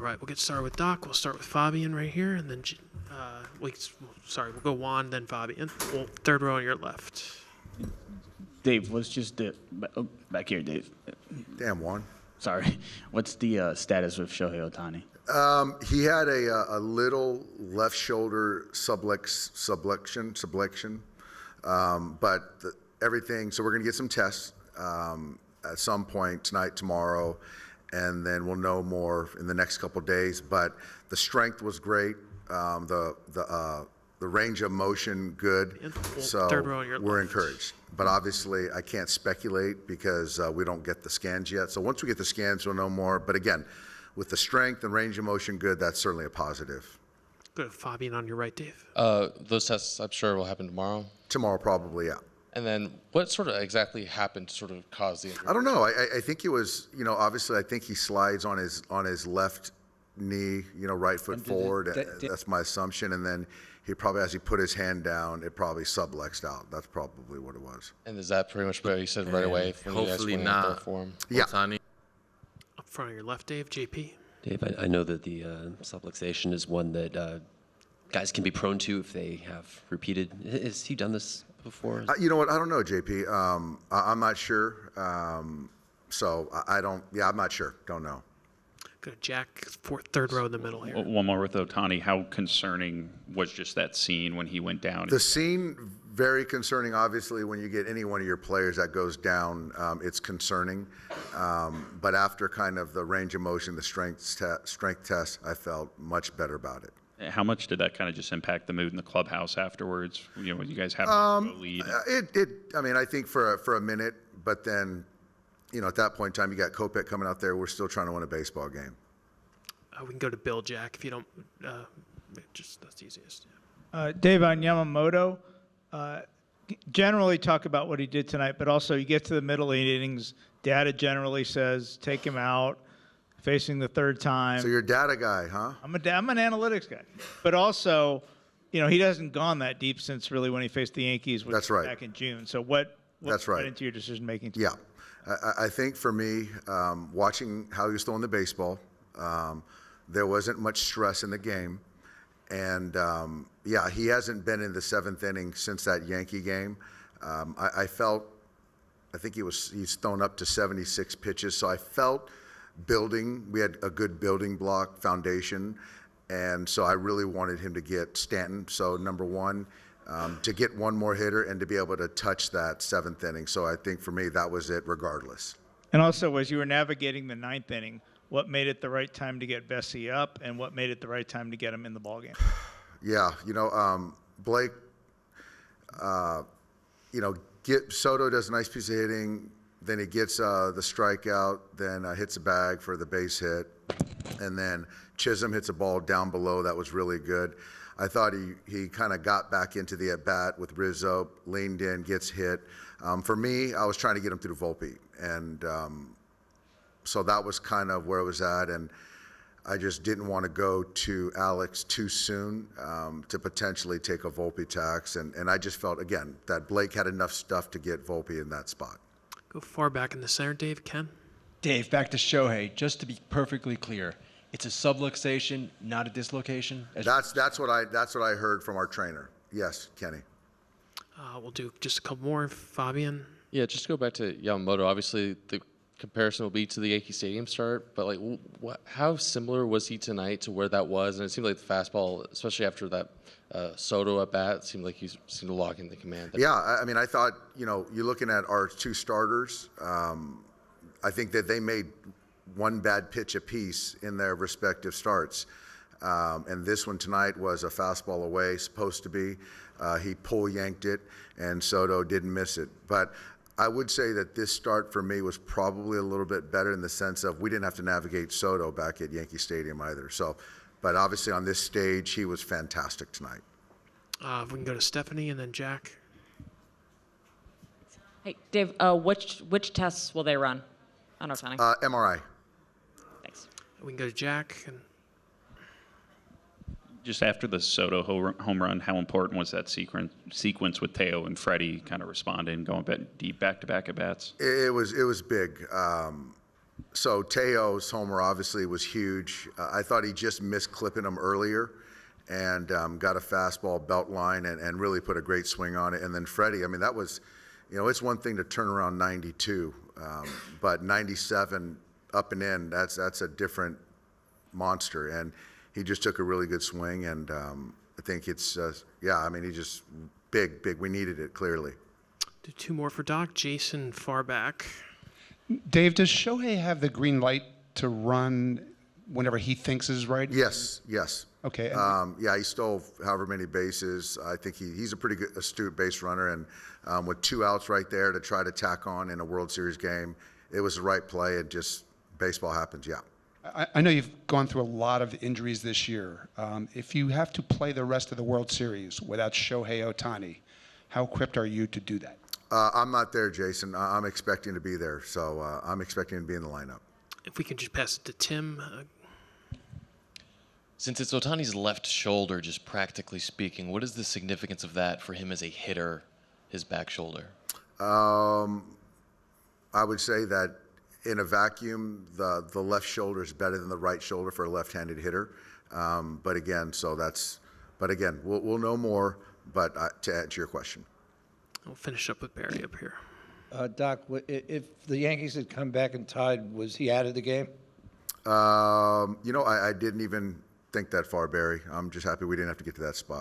right, we'll get started with Doc. We'll start with Fabian right here, and then we'll go Juan, then Fabian. Third row on your left. Dave, let's just back here, Dave. Damn, Juan. Sorry. What's the status with Shohei Ohtani? He had a little left shoulder subluxation, but everything. So we're going to get some tests at some point tonight, tomorrow, and then we'll know more in the next couple days. But the strength was great. The range of motion good. So we're encouraged. But obviously, I can't speculate because we don't get the scans yet. So once we get the scans, we'll know more. But again, with the strength and range of motion good, that's certainly a positive. Good. Fabian on your right, Dave. Those tests, I'm sure, will happen tomorrow. Tomorrow, probably, yeah. And then what sort of exactly happened to sort of cause the injury? I don't know. I think it was, obviously, I think he slides on his left knee, right foot forward. That's my assumption. And then he probably, as he put his hand down, it probably subluxed out. That's probably what it was. And is that pretty much what you said right away? When Hopefully you guys not. went out for him? Yeah. Ohtani. Up front of your left, Dave. JP. Dave, I know that the subluxation is one that guys can be prone to if they have repeated. Has he done this before? You know what? I don't know, JP. I'm not sure. So I don't. Yeah, I'm not sure. Don't know. Good. Jack, third row in the middle here. One more with Ohtani. How concerning was just that scene when he went down? The scene, very concerning. Obviously, when you get any one of your players that goes down, it's concerning. But after kind of the range of motion, the strength test, I felt much better about it. How much did that kind of just impact the mood in the clubhouse afterwards? When you guys have a lead. I mean, I think for a minute, but then, at that point in time, you got Kopech coming out there. We're still trying to win a baseball game. We can go to Bill, Jack, if you don't. That's the easiest. Dave, on Yamamoto, generally talk about what he did tonight, but also you get to the middle innings, data generally says take him out, facing the third time. So you're a data guy, huh? I'm an analytics guy. But also, he hasn't gone that deep since really when he faced the Yankees, which That's was right. back in June. So what That's right. went into your decision-making? Yeah. I think for me, watching how he was throwing the baseball, there wasn't much stress in the game. And, he hasn't been in the seventh inning since that Yankee game. I think he's thrown up to 76 pitches. So I felt building. We had a good building block foundation. And so I really wanted him to get Stanton. So number one, to get one more hitter and to be able to touch that seventh inning. So I think for me, that was it regardless. And also, as you were navigating the ninth inning, what made it the right time to get Bessie up and what made it the right time to get him in the ballgame? Yeah, Blake, Soto does a nice piece of hitting. Then he gets the strikeout, then hits a bag for the base hit. And then Chisholm hits a ball down below that was really good. I thought he kind of got back into the at-bat with Rizzo, leaned in, gets hit. For me, I was trying to get him through Volpe. And so that was kind of where it was at. And I just didn't want to go to Alex too soon to potentially take a Volpe tax. And I just felt, again, that Blake had enough stuff to get Volpe in that spot. Go far back in the center, Dave. Ken? Dave, back to Shohei. Just to be perfectly clear, it's a subluxation, not a dislocation. That's what I heard from our trainer. Yes, Kenny. We'll do just a couple more. Fabian. Yeah, just to go back to Yamamoto. Obviously, the comparison will be to the Yankee Stadium start, but how similar was he tonight to where that was? And it seemed like the fastball, especially after that Soto at bat, seemed like he seemed to lock in the command. Yeah, I mean, I thought you're looking at our two starters. I think that they made one bad pitch apiece in their respective starts. And this one tonight was a fastball away, supposed to be. He yanked it, and Soto didn't miss it. But I would say that this start for me was probably a little bit better in the sense of we didn't have to navigate Soto back at Yankee Stadium either. So, but obviously on this stage, he was fantastic tonight. We can go to Stephanie and then Jack. Hey, Dave, which tests will they run on Ohtani? MRI. Thanks. We can go to Jack. And Just after the Soto home run, how important was that sequence with Teo and Freddie kind of responding, going deep back-to-back at bats? It was big. So Teo's homer obviously was huge. I thought he just missed clipping him earlier and got a fastball belt line and really put a great swing on it. And then Freddie, I mean, that was, it's one thing to turn around 92, but 97 up and in, that's a different monster. And he just took a really good swing. And I think it's, he just big. We needed it, clearly. Do two more for Doc. Jason Farback. Dave, does Shohei have the green light to run whenever he thinks is right? Yes. Okay. He stole however many bases. I think he's a pretty good, astute base runner. And with 2 outs right there to try to tack on in a World Series game, it was the right play. And just baseball happens, yeah. I know you've gone through a lot of injuries this year. If you have to play the rest of the World Series without Shohei Ohtani, how equipped are you to do that? I'm not there, Jason. I'm expecting to be there, so I'm expecting to be in the lineup. If we can just pass it to Tim. Since it's Otani's left shoulder, just practically speaking, what is the significance of that for him as a hitter, his back shoulder? I would say that in a vacuum, the left shoulder is better than the right shoulder for a left-handed hitter. But again, we'll know more. But to answer your question. We'll finish up with Barry up here. Doc, if the Yankees had come back and tied, was he out of the game? I didn't even think that far, Barry. I'm just happy we didn't have to get to that spot.